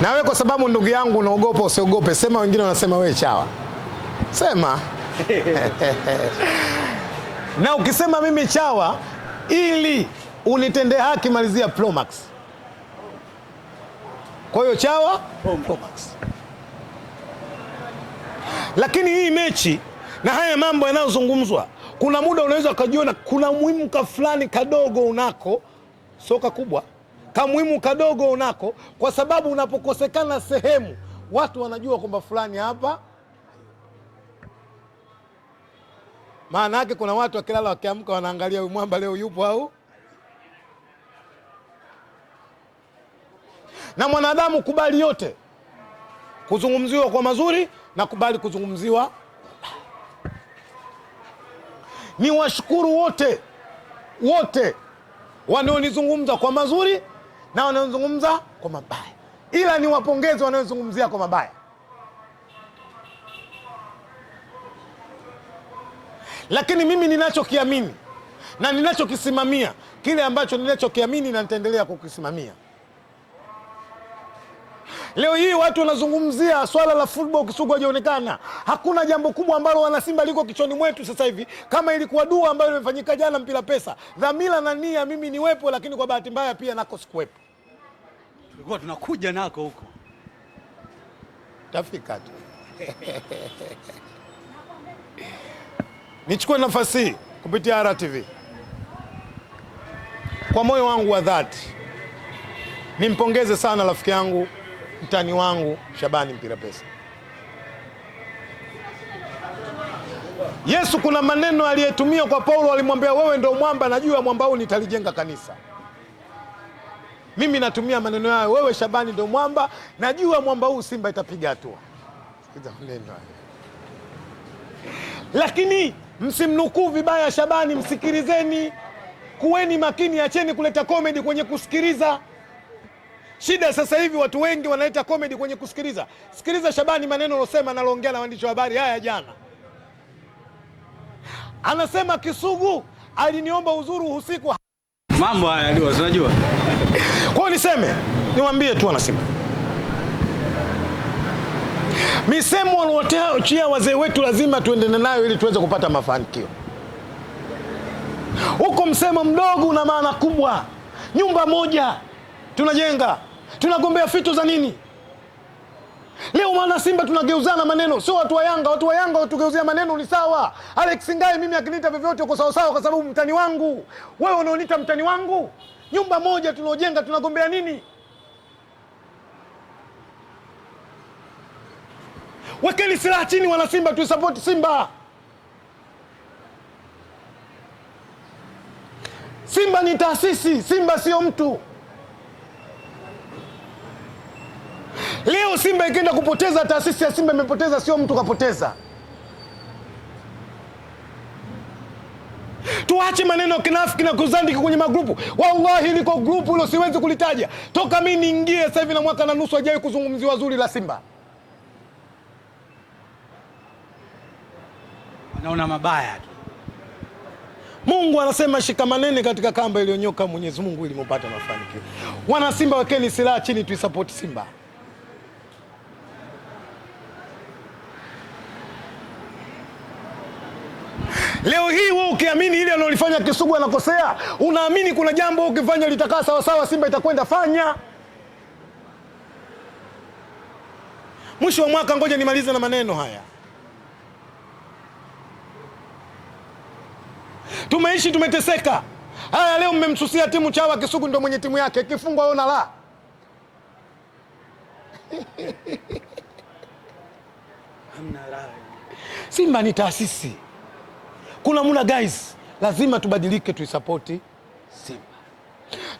Na wewe kwa sababu ndugu yangu unaogopa usiogope, sema wengine wanasema wewe chawa. Sema. Na ukisema mimi chawa ili unitende haki, malizia Promax. Kwa hiyo chawa Promax. Lakini hii mechi na haya mambo yanayozungumzwa, kuna muda unaweza ukajiona kuna muhimu ka fulani kadogo unako, soka kubwa, kamuhimu kadogo unako, kwa sababu unapokosekana sehemu watu wanajua kwamba fulani hapa. Maana yake kuna watu wakilala wakiamka wanaangalia huyu mwamba leo yupo au. Na mwanadamu kubali yote, kuzungumziwa kwa mazuri na kubali kuzungumziwa. Ni washukuru wote wanaonizungumza kwa mazuri na wanaozungumza kwa mabaya, ila ni wapongeze wanaozungumzia kwa mabaya. Lakini mimi ninachokiamini na ninachokisimamia, kile ambacho ninachokiamini na nitaendelea kukisimamia. Leo hii watu wanazungumzia swala la football, Kisugu hajaonekana. Hakuna jambo kubwa ambalo wana Simba liko kichwani mwetu sasa hivi kama ilikuwa dua ambayo imefanyika jana mpira pesa. Dhamira na nia mimi niwepo, lakini kwa bahati mbaya pia nako sikuwepo. Tulikuwa tunakuja nako huko. Tafika tu. Nichukue nafasi hii kupitia RTV kwa moyo wangu wa dhati nimpongeze sana rafiki yangu, mtani wangu Shabani mpira pesa. Yesu kuna maneno aliyetumia kwa Paulo, alimwambia wewe ndio mwamba, najua mwamba huu nitalijenga kanisa. Mimi natumia maneno hayo, wewe Shabani ndio mwamba, najua mwamba huu Simba itapiga hatua. Sikiza maneno hayo. Lakini msimnukuu vibaya Shabani, msikilizeni. Kuweni makini, acheni kuleta comedy kwenye kusikiliza. Shida sasa hivi watu wengi wanaleta comedy kwenye kusikiliza. Sikiliza Shabani maneno alosema, analoongea na waandishi wa habari haya jana. Anasema Kisugu aliniomba uzuru usiku. Mambo haya ndio unajua. Kwa niseme, niwaambie tu wana Simba, misemo walioachia wazee wetu lazima tuendane nayo ili tuweze kupata mafanikio. Huko msemo mdogo una maana kubwa. Nyumba moja tunajenga, tunagombea fito za nini? Leo maana Simba tunageuzana maneno, sio watu wa Yanga. Watu wa Yanga watugeuzia maneno ni sawa. Alex Ngai mimi akiniita vyovyote uko sawa sawa kwa sababu mtani wangu. Wewe unaoniita mtani wangu. Nyumba moja tunaojenga tunagombea nini? Wekeni silaha chini wana Simba, tuisupport Simba. Simba ni taasisi, Simba sio mtu. Leo Simba ikienda kupoteza, taasisi ya Simba imepoteza, sio mtu kapoteza. Tuache maneno kinafiki na kuzandika kwenye magrupu. Wallahi liko grupu hilo siwezi kulitaja. Toka mimi niingie sasa hivi na mwaka na nusu hajawahi kuzungumziwa zuri la Simba. Anaona mabaya tu. Mungu anasema shikamaneni katika kamba iliyonyoka Mwenyezi Mungu ili mpate mafanikio. Wana Simba wekeni silaha chini, tuisupport Simba. Leo hii wewe ukiamini ile analofanya Kisugu anakosea, unaamini kuna jambo ukifanya litakaa sawa sawa, Simba itakwenda fanya. Mwisho wa mwaka, ngoja nimalize na maneno haya. Tumeishi tumeteseka. Haya leo mmemsusia timu chawa, Kisugu ndio mwenye timu yake, ikifungwa ona la. Hamna raha. Simba ni taasisi. Kuna muna guys, lazima tubadilike, tuisapoti Simba.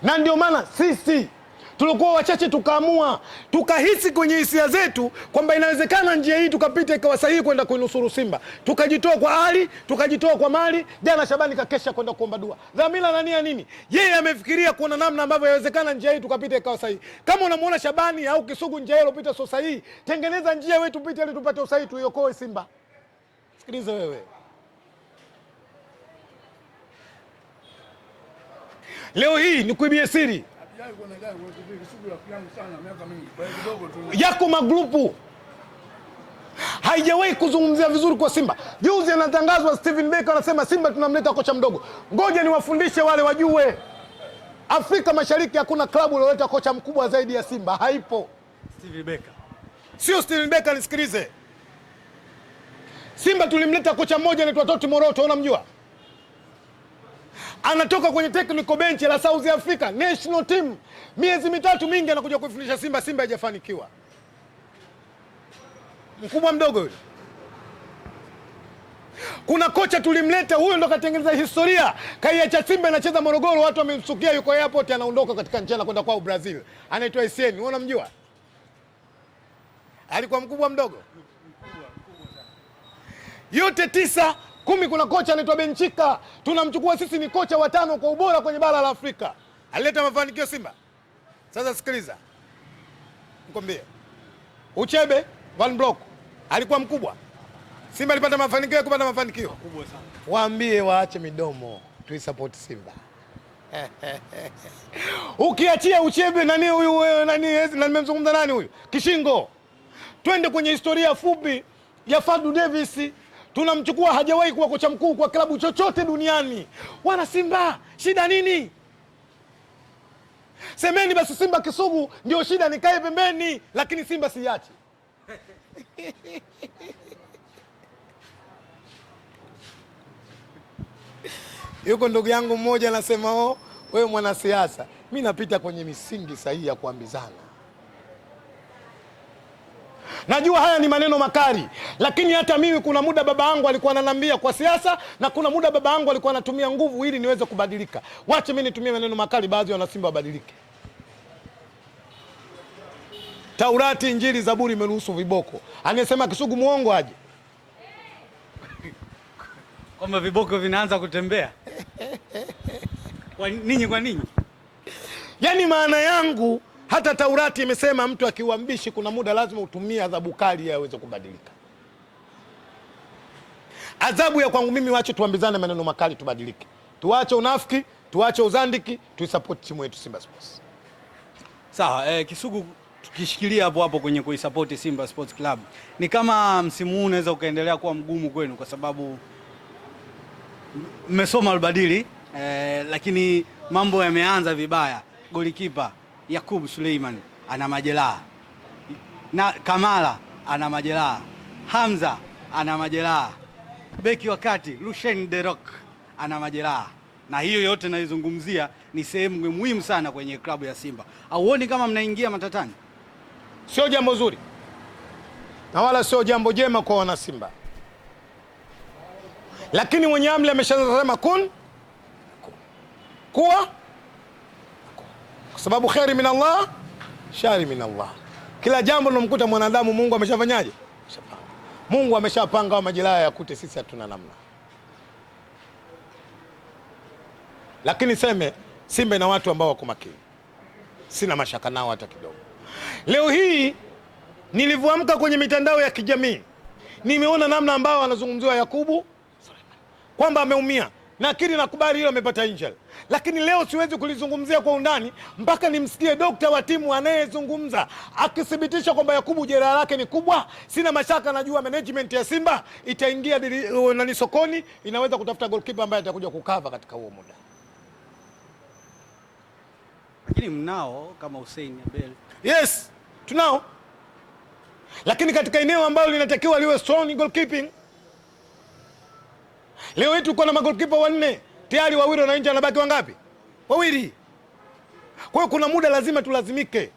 Na ndio maana sisi tulikuwa wachache tukaamua, tukahisi kwenye hisia zetu kwamba inawezekana njia hii tukapita ikawa sahihi kwenda kuinusuru Simba. Tukajitoa kwa hali, tukajitoa kwa mali. Jana Shabani kakesha kwenda kuomba dua. Dhamira na nia nini? Yeye amefikiria kuona namna ambavyo inawezekana njia hii tukapita ikawa sahihi. Kama unamuona Shabani au Kisugu njia ile iliyopita sio sahihi, tengeneza njia wewe tupite ili tupate usahihi, tuiokoe Simba. Sikiliza wewe. Leo hii ni kuibia siri. Yako magrupu haijawahi kuzungumzia vizuri kwa Simba. Juzi anatangazwa Steven Becker anasema Simba tunamleta kocha mdogo. Ngoja niwafundishe wale wajue. Afrika Mashariki hakuna klabu iliyoleta kocha mkubwa zaidi ya Simba, haipo. Steven Becker. Sio Steven Becker, nisikilize. Simba tulimleta kocha mmoja anaitwa Toti Moroto, unamjua? Anatoka kwenye technical bench la South Africa national team. Miezi mitatu mingi anakuja kuifundisha Simba, Simba haijafanikiwa. Mkubwa mdogo yule. Kuna kocha tulimleta, huyo ndo katengeneza historia. Kaiacha Simba inacheza Morogoro, watu wamemsukia, yuko airport anaondoka katika nchi kwenda kwao Brazil. Anaitwa Essien, unamjua? Alikuwa mkubwa mdogo? Yote 9, 10 kuna kocha anaitwa Benchika. Tunamchukua sisi ni kocha wa 5 kwa ubora kwenye bara la Afrika. Alileta mafanikio Simba. Sasa sikiliza. Nikwambie. Uchebe Van Block alikuwa mkubwa. Simba alipata mafanikio, kupata mafanikio makubwa sana. Waambie waache midomo, tuisupport Simba. Ukiachia Uchebe nani huyu nani nimemzungumza nani huyu? Kishingo. Twende kwenye historia fupi ya Fadu Davis. Tunamchukua, hajawahi kuwa kocha mkuu kwa klabu chochote duniani. Wana Simba, shida nini? Semeni basi Simba Kisugu ndio shida, nikae pembeni, lakini Simba siachi. Yuko ndugu yangu mmoja anasema, wewe mwanasiasa. Mimi napita kwenye misingi sahihi ya kuambizana. Najua haya ni maneno makali, lakini hata mimi kuna muda baba yangu alikuwa ananiambia kwa siasa, na kuna muda baba yangu alikuwa anatumia nguvu ili niweze kubadilika. Wache mimi nitumie maneno makali, baadhi ya wanasimba wabadilike. Taurati, Injili, Zaburi imeruhusu viboko. Anasema Kisugu muongo aje. Kwamba viboko vinaanza kutembea. Kwa ninyi? Yaani maana yangu hata Taurati imesema mtu akiuambishi kuna muda lazima utumie adhabu kali ili aweze kubadilika. Adhabu ya kwangu mimi, wache tuambizane maneno makali tubadilike. Tuache unafiki, tuache uzandiki, tuisupport timu yetu Simba Sports. Sawa, Kisugu, tukishikilia hapo hapo kwenye kuisupport Simba Sports Club. Ni kama msimu huu unaweza ukaendelea kuwa mgumu kwenu kwa sababu mmesoma albadili, lakini mambo yameanza vibaya. Golikipa Yakub Suleiman ana majeraha, na Kamala ana majeraha, Hamza ana majeraha, beki wakati Lucien Derok ana majeraha, na hiyo yote naizungumzia ni sehemu muhimu sana kwenye klabu ya Simba. Auoni kama mnaingia matatani? Sio jambo zuri na wala sio jambo jema kwa wana Simba, lakini mwenye amri ameshasema kuwa, kwa sababu khairi min Allah shari min Allah. Kila jambo linomkuta mwanadamu Mungu ameshafanyaje? Mungu ameshapanga wa majeraha yakute, sisi hatuna namna. Lakini seme Simba ina watu ambao wako makini, sina mashaka nao hata kidogo. Leo hii nilivyoamka kwenye mitandao ya kijamii nimeona namna ambao anazungumziwa Yakubu kwamba ameumia. Nakiri nakubali hilo, amepata injury. Lakini leo siwezi kulizungumzia kwa undani mpaka nimsikie dokta wa timu anayezungumza akithibitisha kwamba Yakubu jeraha lake ni kubwa. Sina mashaka, najua management ya Simba itaingia nani sokoni, inaweza kutafuta goalkeeper ambaye atakuja kukava katika huo muda. Lakini mnao kama Hussein Abel. Yes, tunao. Lakini katika eneo ambalo linatakiwa liwe strong goalkeeping. Leo hii tuko na magolikipa 4, tayari wawili na nje, anabaki wangapi? Wawili. Kwa hiyo kuna muda lazima tulazimike.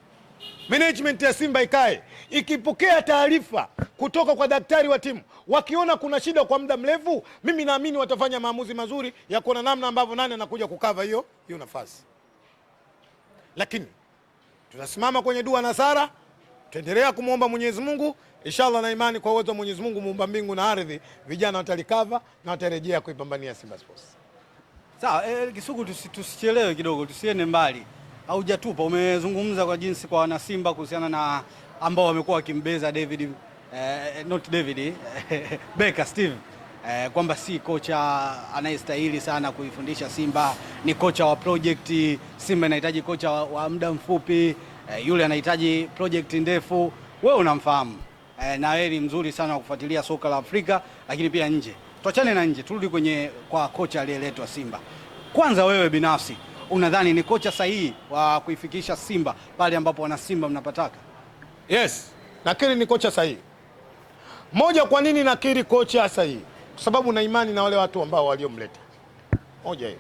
Management ya Simba ikae, ikipokea taarifa kutoka kwa daktari wa timu, wakiona kuna shida kwa muda mrefu, mimi naamini watafanya maamuzi mazuri ya kuona namna ambavyo nani anakuja kukava hiyo nafasi. Lakini tunasimama kwenye dua na sala, tuendelea kumuomba Mwenyezi Mungu. Inshallah na imani kwa uwezo wa Mwenyezi Mungu muumba mbingu na ardhi, vijana watalikava na watarejea kuipambania Simba Sports. Sawa, Kisugu, tusichelewe kidogo, tusiende mbali. Haujatupa, umezungumza kwa jinsi kwa wana Simba kuhusiana na ambao wamekuwa wakimbeza Becker Steve. kwamba si kocha anayestahili sana kuifundisha Simba, ni kocha wa project. Simba inahitaji kocha wa muda mfupi, yule anahitaji project ndefu. Wewe unamfahamu na wewe ni mzuri sana wa kufuatilia soka la Afrika, lakini pia nje. Tuachane na nje, turudi kwa kocha aliyeletwa Simba. Kwanza wewe binafsi unadhani ni kocha sahihi wa kuifikisha Simba pale ambapo wana Simba mnapataka? Yes, nakiri ni kocha sahihi. Moja, kwa nini nakiri kocha sahihi? Kwa sababu na imani na wale watu ambao waliomleta. Moja hiyo.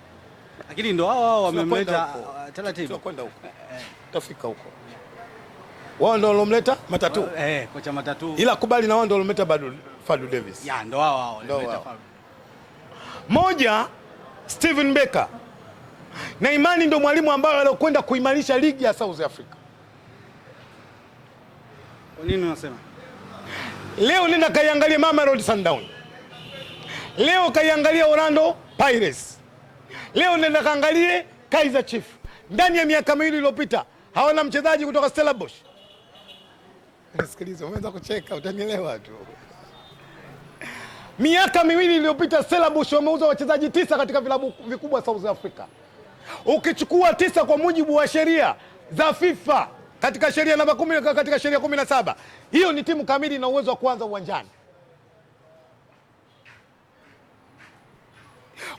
Lakini ndio hao wamemleta taratibu. Tunakwenda huko. Tafika huko. Wao ndio walomleta Matatu. Kocha Matatu. Ila kubali na wao ndio walomleta Fadlu Davis. Ya ndio hao walomleta Fadlu. Moja, Steven Becker. Na imani ndio mwalimu ambaye alokwenda kuimarisha ligi ya South Africa. Kwa nini unasema? Leo nenda kaiangalia Mamelodi Sundowns. Leo kaiangalia Orlando Pirates. Leo nenda kaangalie Kaizer Chiefs. Ndani ya miaka miwili iliyopita hawana mchezaji kutoka Stellenbosch. Sikiliza, umeanza kucheka, utanielewa tu. Miaka miwili iliyopita Stellenbosch wameuza wachezaji 9 katika vilabu vikubwa South Africa. Ukichukua 9 kwa mujibu wa sheria za FIFA katika sheria namba 10 katika sheria 17, hiyo ni timu kamili na uwezo wa kuanza uwanjani.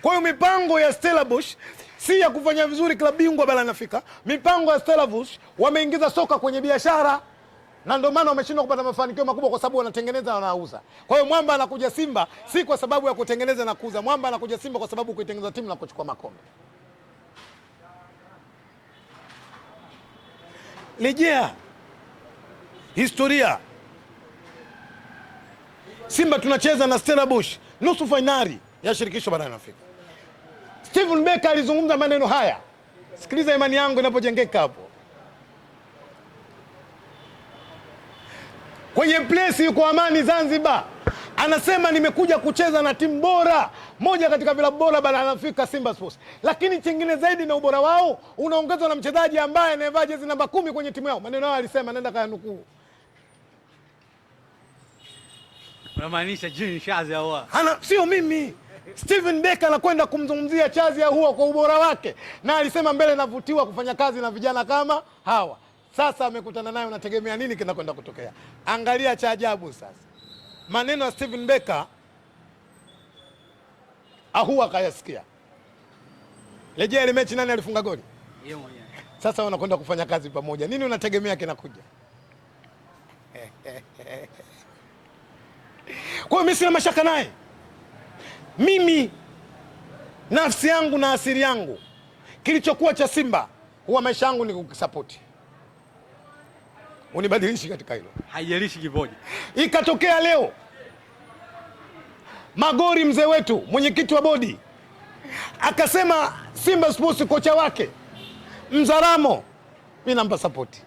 Kwa hiyo mipango ya Stellenbosch si ya kufanya vizuri klabu bingwa barani Afrika. Mipango ya Stellenbosch wameingiza soka kwenye biashara, na ndio maana wameshindwa kupata mafanikio makubwa, kwa sababu wanatengeneza na wanauza. Kwa hiyo Mwamba anakuja Simba si kwa sababu ya kutengeneza na kuuza. Mwamba anakuja Simba kwa sababu kuitengeneza timu na kuchukua makombe. Rejea historia. Simba tunacheza na Stellenbosch nusu finali ya shirikisho barani Afrika. Steven Becker alizungumza maneno haya. Sikiliza imani yangu inapojengeka hapo. Kwenye place yuko Amani Zanzibar. Anasema nimekuja kucheza na timu bora, moja katika vilabu bora barani Afrika, Simba Sports. Lakini chingine zaidi na ubora wao unaongezwa na mchezaji ambaye anayevaa jezi namba 10 kwenye timu yao. Maneno hayo alisema, nenda kayanukuu. Unamaanisha Jean Charles Ahoua? Sio mimi. Steven Becker anakwenda kumzungumzia Charles Ahoua kwa ubora wake, na alisema mbele navutiwa kufanya kazi na vijana kama hawa. Sasa amekutana naye, unategemea nini kinakwenda kutokea? Angalia cha ajabu sasa. Maneno ya Steven Becker Ahoua kayasikia. Rejea ile mechi, nani alifunga goli? Yeye mwenyewe. Sasa wanakwenda kufanya kazi pamoja. Nini unategemea kinakuja? Kwa hiyo mimi sina mashaka naye. Mimi nafsi yangu na asili yangu, kilichokuwa cha Simba huwa maisha yangu ni kukisapoti. Unibadilishi katika hilo. Haijalishi kipoje. Ikatokea leo Magori, mzee wetu, mwenyekiti wa bodi, akasema Simba Sports kocha wake Mzaramo, mimi nampa sapoti.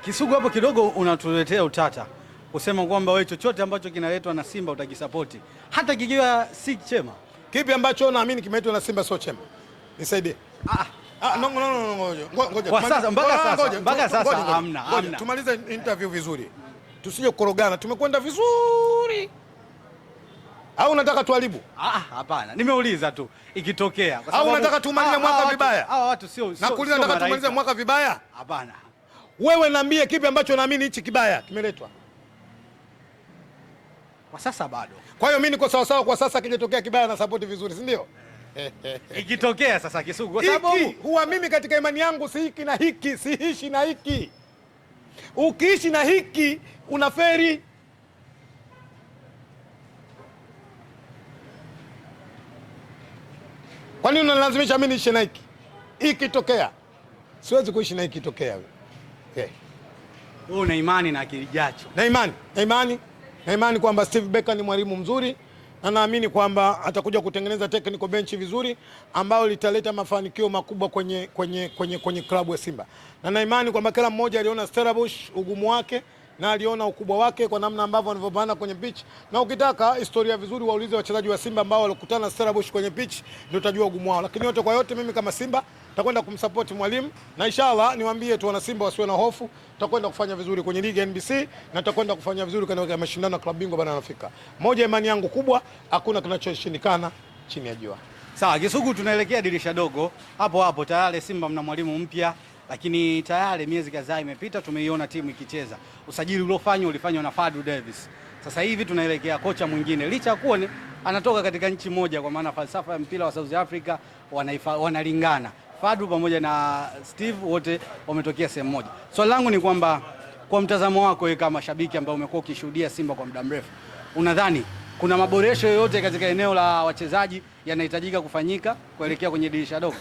Kisugu, hapo kidogo unatuletea utata kusema kwamba wewe chochote ambacho kinaletwa na Simba utakisapoti hata kikiwa si chema. Kipi ambacho naamini kimeletwa na Simba sio chema? Nisaidie. Ngoja. Mpaka sasa hamna. Tumalize interview vizuri. Tusije kukorogana. Tumekwenda vizuri. Au unataka tuharibu? Hapana. Nimeuliza tu ikitokea. Au unataka tumalize mwaka vibaya? Hawa watu sio. Nakuuliza, nataka tumalize mwaka vibaya? Hapana. Wewe niambie kipi ambacho naamini hichi kibaya kimeletwa. Kwa sasa bado. Kwa hiyo mimi niko sawa sawa kwa sasa, kijitokea kibaya na support vizuri, si ndio? Ikitokea sasa Kisugu, kwa sababu huwa mimi katika imani yangu si hiki na hiki, siishi na hiki. Ukiishi na hiki unaferi. Kwa nini unalazimisha mimi niishi na hiki? Ikitokea siwezi kuishi na hiki tokea. Wewe una imani na kilijacho? Na imani kwamba Steve Becker ni mwalimu mzuri, na naamini kwamba atakuja kutengeneza technical bench vizuri ambao litaleta mafanikio makubwa kwenye klabu ya Simba. Na na imani kwamba kila mmoja aliona Stellenbosch ugumu wake na aliona ukubwa wake kwa namna ambavyo wanavyopanda kwenye pitch. Na ukitaka historia vizuri waulize wachezaji wa Simba ambao walikutana na Stellenbosch kwenye pitch ndio utajua ugumu wao. Lakini yote kwa yote, mimi kama Simba tutakwenda kumsupport mwalimu, na inshallah niwaambie tu wana Simba wasiwe na hofu, tutakwenda kufanya vizuri kwenye ligi ya NBC na tutakwenda kufanya vizuri katika mashindano ya klabu bingwa barani Afrika. Moja imani yangu kubwa, hakuna kinachoshindikana chini ya jua. Sawa, Kisugu, tunaelekea dirisha dogo. Hapo tayari Simba mna mwalimu mpya, lakini tayari miezi kadhaa imepita, tumeiona timu ikicheza. Usajili ulifanywa na Fadlu Davis. Sasa hivi tunaelekea kocha mwingine, licha ya kuwa anatoka katika nchi moja, kwa maana falsafa ya mpira wa South Africa wanalingana. Fadlu pamoja na Steve wote wametokea sehemu moja. Swali langu ni kwamba kwa mtazamo wako wewe kama shabiki ambaye umekuwa ukishuhudia Simba kwa muda mrefu, unadhani kuna maboresho yoyote katika eneo la wachezaji yanahitajika kufanyika kuelekea kwenye dirisha dogo?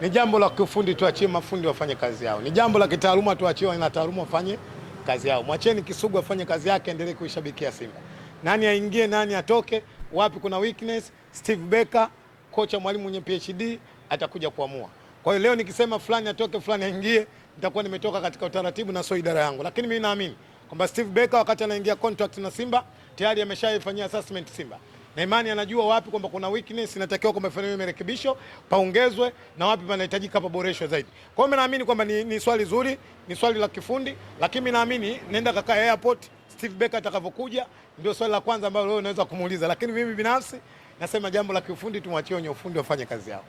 Ni jambo la kiufundi, tuachie mafundi wafanye kazi yao. Ni jambo la kitaaluma, tuachie wana taaluma wafanye kazi yao. Mwacheni Kisugu afanye kazi yake, endelee kuishabikia Simba. Nani aingie, nani atoke, wapi kuna weakness, Steve Becker, kocha mwalimu mwenye PhD atakuja kuamua. Kwa hiyo leo nikisema fulani atoke fulani aingie, nitakuwa nimetoka katika utaratibu na sio idara yangu. Lakini mimi naamini kwamba Steve Becker wakati anaingia contract na Simba tayari ameshaifanyia assessment Simba. Na imani anajua wapi kwamba kuna weakness inatakiwa kwamba ifanyiwe marekebisho, paongezwe, na wapi panahitajika paboreshwe zaidi. Kwa hiyo mimi naamini kwamba ni swali zuri, ni swali la kifundi, lakini mimi naamini nenda kakaa airport Steve Becker atakavyokuja ndio swali la kwanza ambalo wewe unaweza kumuuliza. Lakini mimi binafsi nasema jambo la kiufundi tumwachie wenye ufundi wafanye kazi yao.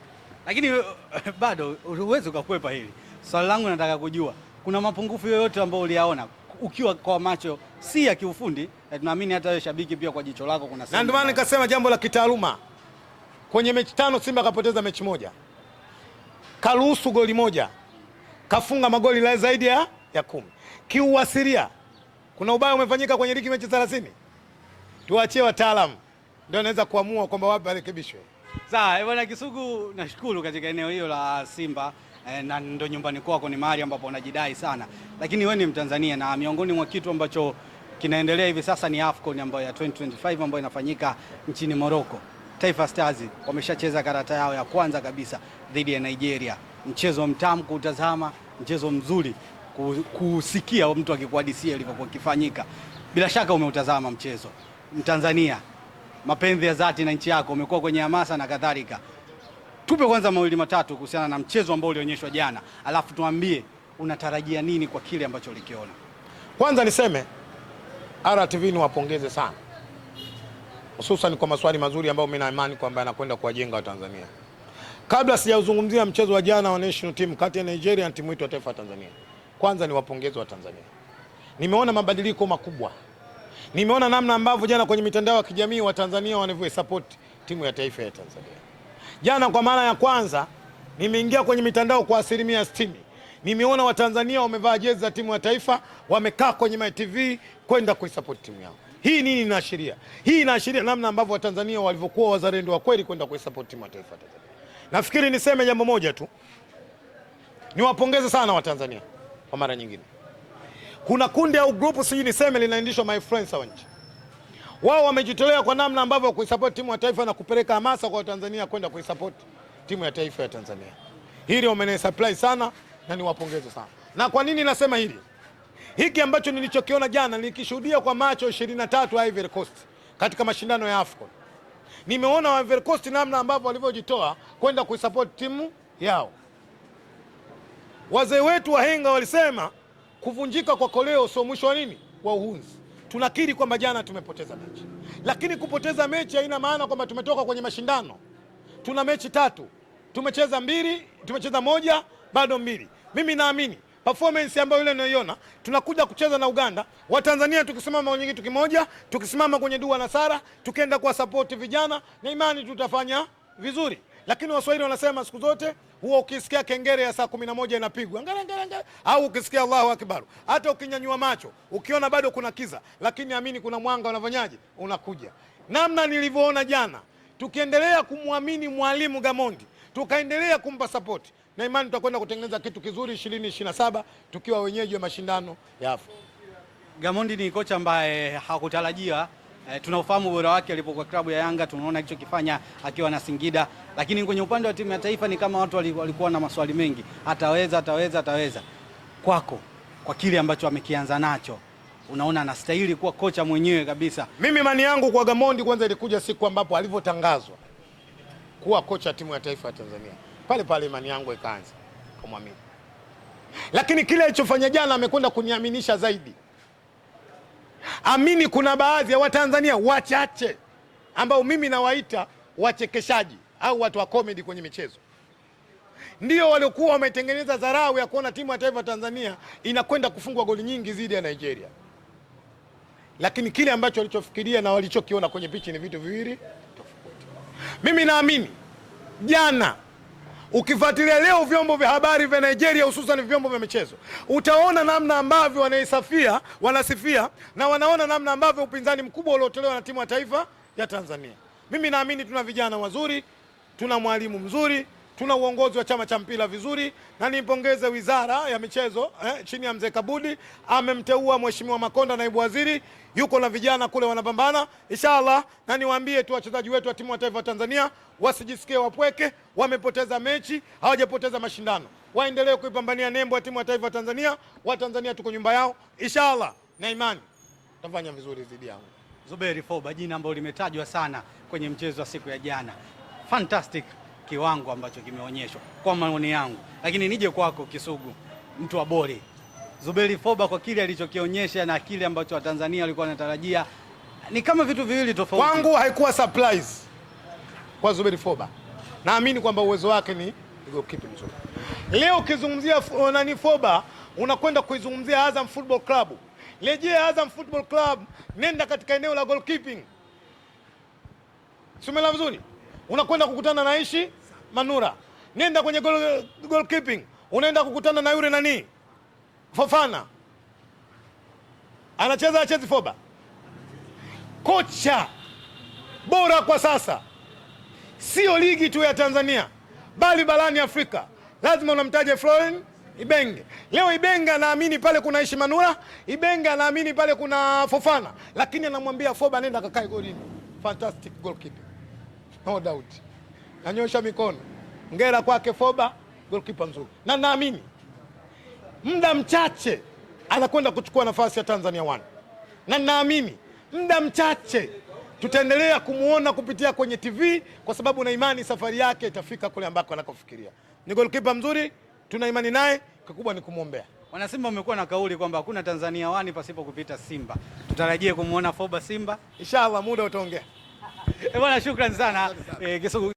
Lakini bado huwezi ukakwepa hili. Swali langu nataka kujua, kuna mapungufu yoyote ambayo uliyaona ukiwa kwa macho si ya kiufundi? Tunaamini hata wewe shabiki pia kwa jicho lako kuna. Na ndio maana nikasema jambo la kitaaluma. Kwenye mechi 5 Simba kapoteza mechi moja, karuhusu goli moja, kafunga magoli la zaidi ya 10. Kiuasilia kuna ubaya umefanyika kwenye ligi mechi 30. Tuachie wataalamu ndio anaweza kuamua kwamba wapi arekebishwe. Sawa, bwana Kisugu, nashukuru katika eneo hilo la Simba na ndo nyumbani kwako, ni mahali ambapo unajidai sana, lakini wewe ni Mtanzania na miongoni mwa kitu ambacho kinaendelea hivi sasa ni AFCON ambayo ya 2025 ambayo inafanyika nchini Morocco. Taifa Stars wameshacheza karata yao ya kwanza kabisa dhidi ya Nigeria. Mchezo mtamu kutazama, mchezo mzuri kusikia mtu akikuhadisia ilivyokuwa kifanyika. Bila shaka umeutazama mchezo. Mtanzania, mapenzi ya dhati na nchi yako, umekuwa kwenye hamasa na kadhalika. Tupe kwanza mawili matatu kuhusiana na mchezo ambao ulionyeshwa jana, alafu tuambie unatarajia nini kwa kile ambacho ulikiona. Kwanza niseme RTV ni wapongeze sana, hususan kwa maswali mazuri ambayo mimi na imani kwamba yanakwenda kuwajenga wa Tanzania. Kabla sijauzungumzia mchezo wa jana wa national team kati ya Nigeria na timu yetu ya taifa ya Tanzania, kwanza ni wapongeze wa Tanzania. Nimeona mabadiliko makubwa. Nimeona namna ambavyo jana kwenye mitandao ya kijamii wa Tanzania wanavyoisupport timu ya taifa ya Tanzania. Jana kwa mara ya kwanza nimeingia kwenye mitandao kwa 60%. Nimeona Watanzania wamevaa jezi za timu ya taifa, wamekaa kwenye my TV kwenda kuisupport timu yao. Hii nini inaashiria? Hii inaashiria namna ambavyo Watanzania walivyokuwa wazalendo wa kweli kwenda kuisupport timu ya taifa ya Tanzania. Nafikiri niseme jambo moja tu. Niwapongeze sana Watanzania kwa mara nyingine. Kuna kundi au grupu siji niseme linaendeshwa my friends wa nchi. Wao wamejitolea kwa namna ambavyo kuisupport timu ya taifa na kupeleka hamasa kwa Tanzania kwenda kuisupport timu ya taifa ya Tanzania. Hili wamenisupply sana na niwapongeze sana. Na kwa nini nasema hili? Hiki ambacho nilichokiona jana nilikishuhudia kwa macho 23 wa Ivory Coast katika mashindano ya AFCON. Nimeona wa Ivory Coast namna ambavyo walivyojitoa kwenda kuisupport timu yao. Wazee wetu wahenga walisema kuvunjika kwa koleo sio mwisho wa nini? Wa uhunzi. Tunakiri kwamba jana tumepoteza mechi. Lakini kupoteza mechi haina maana kwamba tumetoka kwenye mashindano. Tuna mechi 3. Tumecheza 2, tumecheza 1, bado 2. Mimi naamini performance ambayo ile unaiona, tunakuja kucheza na Uganda, Watanzania tukisimama kwenye kitu kimoja, tukisimama kwenye dua na sara, tukienda kwa support vijana, na imani tutafanya vizuri. Lakini Waswahili wanasema siku zote huwa ukisikia kengele ya saa 11 inapigwa au ukisikia Allahu Akbar, hata ukinyanyua macho ukiona bado kuna kiza, lakini amini kuna mwanga unafanyaje unakuja. Namna nilivyoona jana, tukiendelea kumwamini mwalimu Gamondi, tukaendelea kumpa support, na imani tutakwenda kutengeneza kitu kizuri 2027 tukiwa wenyeji wa mashindano ya Afrika. Gamondi ni kocha ambaye hakutarajia. Tunaofahamu ubora wake alipokuwa klabu ya Yanga, tunaona kilichokifanya akiwa na Singida, lakini kwenye upande wa timu ya taifa ni kama watu walikuwa na maswali mengi, ataweza. Kwako, kwa kile ambacho amekianza nacho, unaona anastahili kuwa kocha mwenyewe kabisa? Mimi imani yangu kwa Gamondi kwanza ilikuja siku ambapo alivyotangazwa kuwa kocha timu ya taifa ya Tanzania. pale pale imani yangu ikaanza kumwamini. Lakini kile alichofanya jana amekwenda kuniaminisha zaidi. Amini, kuna baadhi ya Watanzania wachache ambao mimi nawaita wachekeshaji au watu wa comedy kwenye michezo, ndio waliokuwa wametengeneza dharau ya kuona timu ya taifa Tanzania inakwenda kufungwa goli nyingi dhidi ya Nigeria. Lakini kile ambacho walichofikiria na walichokiona kwenye pichi ni vitu viwili tofauti. Mimi naamini jana, ukifuatilia leo vyombo vya habari vya Nigeria, hususan vyombo vya michezo, utaona namna ambavyo wanasifia na wanaona namna ambavyo upinzani mkubwa uliotolewa na timu ya taifa ya Tanzania. Mimi naamini tuna vijana wazuri, tuna mwalimu mzuri, tuna uongozi wa chama cha mpira vizuri, na nimpongeze wizara ya michezo chini ya mzee Kabudi, amemteua mheshimiwa Makonda naibu waziri, yuko na vijana kule wanapambana inshallah. Na niwaambie tu wachezaji wetu wa timu ya taifa ya Tanzania wasijisikie wapweke, wamepoteza mechi, hawajapoteza mashindano, waendelee kuipambania nembo ya timu ya taifa ya Tanzania. Watanzania tuko nyumba yao inshallah, na imani tutafanya vizuri dhidi yao. Zuberi Foba, jina ambalo limetajwa sana kwenye mchezo wa siku ya jana, fantastic kiwango ambacho kimeonyeshwa kwa maoni yangu. Lakini nije kwako Kisugu, mtu wa boli, Zuberi Foba kwa kile alichokionyesha na kile ambacho Watanzania walikuwa wanatarajia ni kama vitu viwili tofauti. Kwangu haikuwa surprise kwa Zuberi Foba, naamini kwamba uwezo wake ni goalkeeper mzuri. Leo ukizungumzia nani Foba, unakwenda kuizungumzia Azam Football Club. Rejea Azam Football Club, nenda katika eneo la goalkeeping, sumela vizuri, unakwenda kukutana na Aishi Manura. Nenda kwenye goalkeeping, unaenda kukutana na yule nani Fofana. Anacheza achezi Foba. Kocha bora kwa sasa sio ligi tu ya Tanzania bali barani Afrika, lazima unamtaje Florent Ibenge. Leo Ibenge anaamini pale kuna Aishi Manura, Ibenge anaamini pale kuna Fofana, lakini anamwambia Foba nenda kakae golini. Fantastic goalkeeper, no doubt. Nanyosha mikono, ngera kwake Foba, goalkeeper mzuri, na naamini muda mchache anakwenda kuchukua nafasi ya Tanzania One, na naamini muda mchache tutaendelea kumuona kupitia kwenye TV, kwa sababu na imani safari yake itafika kule ambako anakofikiria. Ni goalkeeper mzuri, tuna imani naye, kikubwa ni kumwombea. Wanasimba wamekuwa na kauli kwamba hakuna Tanzania One pasipo kupita Simba. Tutarajie kumuona Foba Simba inshallah, muda utaongea. Bwana, shukrani sana Kisugu.